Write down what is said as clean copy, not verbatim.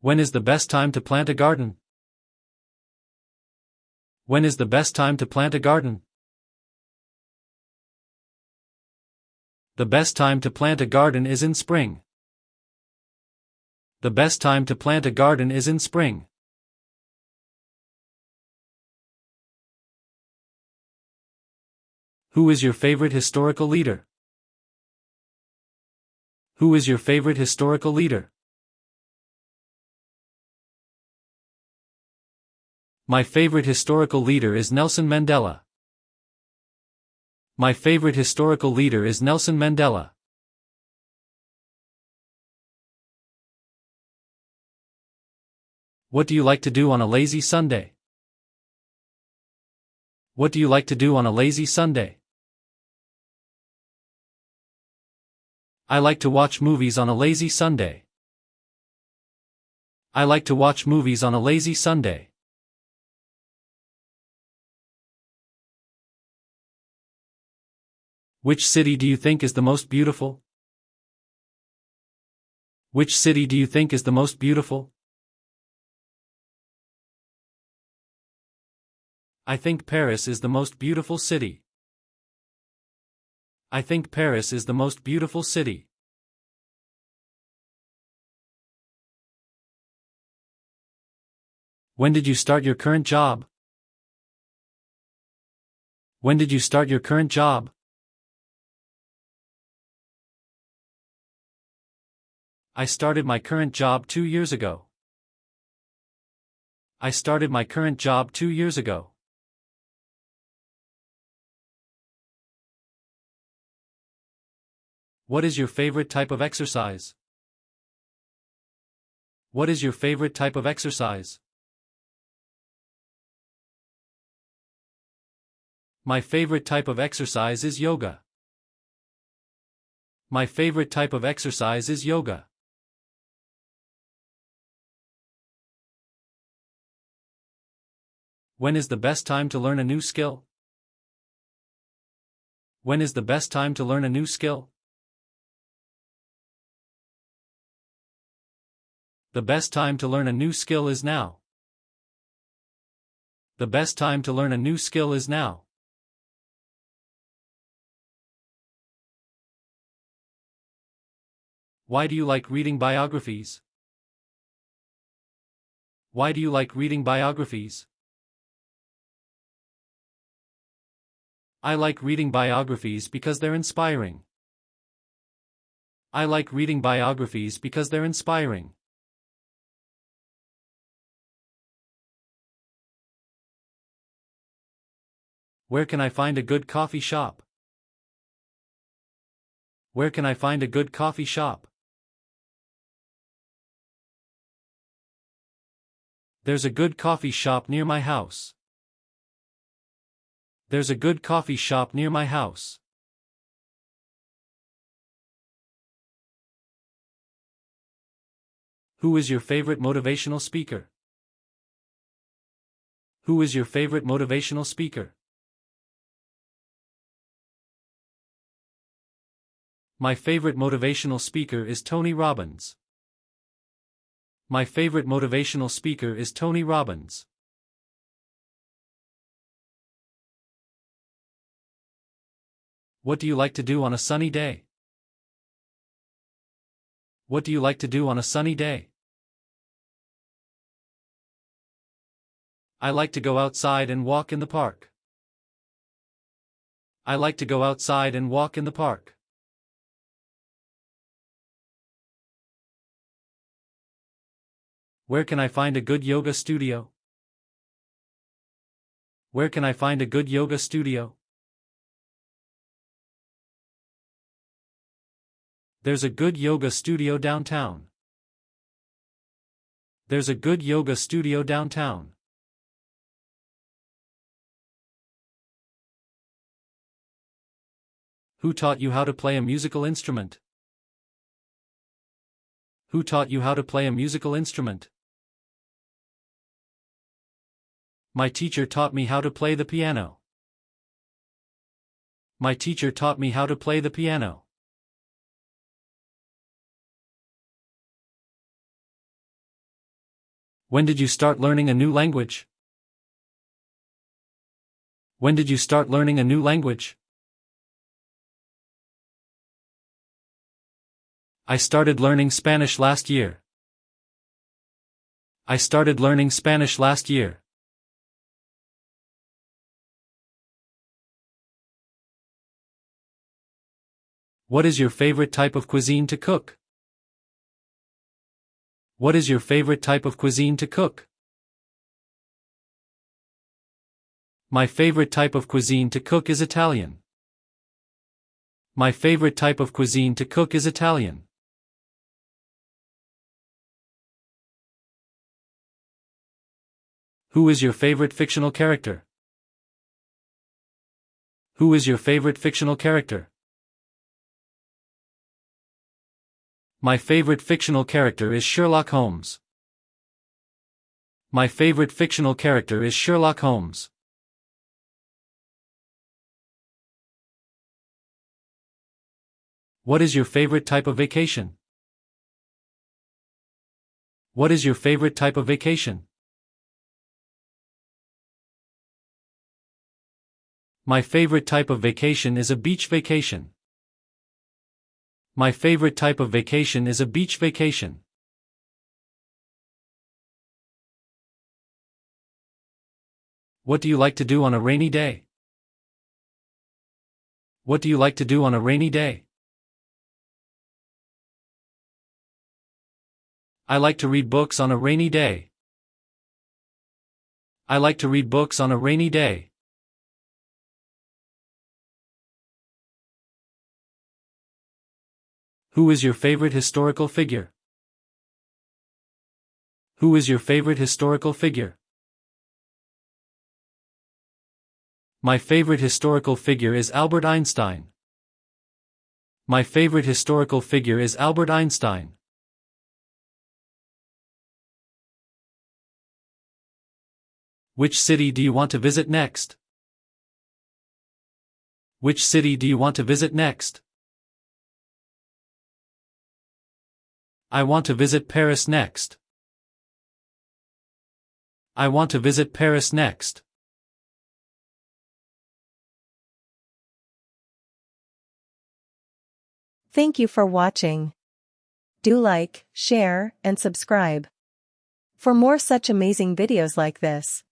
When is the best time to plant a garden? When is the best time to plant a garden? The best time to plant a garden is in spring. The best time to plant a garden is in spring. Who is your favorite historical leader? Who is your favorite historical leader? My favorite historical leader is Nelson Mandela. My favorite historical leader is Nelson Mandela. What do you like to do on a lazy Sunday? What do you like to do on a lazy Sunday? I like to watch movies on a lazy Sunday. I like to watch movies on a lazy Sunday. Which city do you think is the most beautiful? Which city do you think is the most beautiful? I think Paris is the most beautiful city. I think Paris is the most beautiful city. When did you start your current job? When did you start your current job? I started my current job 2 years ago. I started my current job 2 years ago. What is your favorite type of exercise? What is your favorite type of exercise? My favorite type of exercise is yoga. My favorite type of exercise is yoga. When is the best time to learn a new skill? When is the best time to learn a new skill? The best time to learn a new skill is now. The best time to learn a new skill is now. Why do you like reading biographies? Why do you like reading biographies? I like reading biographies because they're inspiring. I like reading biographies because they're inspiring. Where can I find a good coffee shop? Where can I find a good coffee shop? There's a good coffee shop near my house. There's a good coffee shop near my house. Who is your favorite motivational speaker? Who is your favorite motivational speaker? My favorite motivational speaker is Tony Robbins. My favorite motivational speaker is Tony Robbins. What do you like to do on a sunny day? What do you like to do on a sunny day? I like to go outside and walk in the park. I like to go outside and walk in the park. Where can I find a good yoga studio? Where can I find a good yoga studio? There's a good yoga studio downtown. There's a good yoga studio downtown. Who taught you how to play a musical instrument? Who taught you how to play a musical instrument? My teacher taught me how to play the piano. My teacher taught me how to play the piano. When did you start learning a new language? When did you start learning a new language? I started learning Spanish last year. I started learning Spanish last year. What is your favorite type of cuisine to cook? What is your favorite type of cuisine to cook? My favorite type of cuisine to cook is Italian. My favorite type of cuisine to cook is Italian. Who is your favorite fictional character? Who is your favorite fictional character? My favorite fictional character is Sherlock Holmes. My favorite fictional character is Sherlock Holmes. What is your favorite type of vacation? What is your favorite type of vacation? My favorite type of vacation is a beach vacation. My favorite type of vacation is a beach vacation. What do you like to do on a rainy day? What do you like to do on a rainy day? I like to read books on a rainy day. I like to read books on a rainy day. Who is your favorite historical figure? Who is your favorite historical figure? My favorite historical figure is Albert Einstein. My favorite historical figure is Albert Einstein. Which city do you want to visit next? Which city do you want to visit next? I want to visit Paris next. I want to visit Paris next. Thank you for watching. Do like, share, and subscribe for more such amazing videos like this.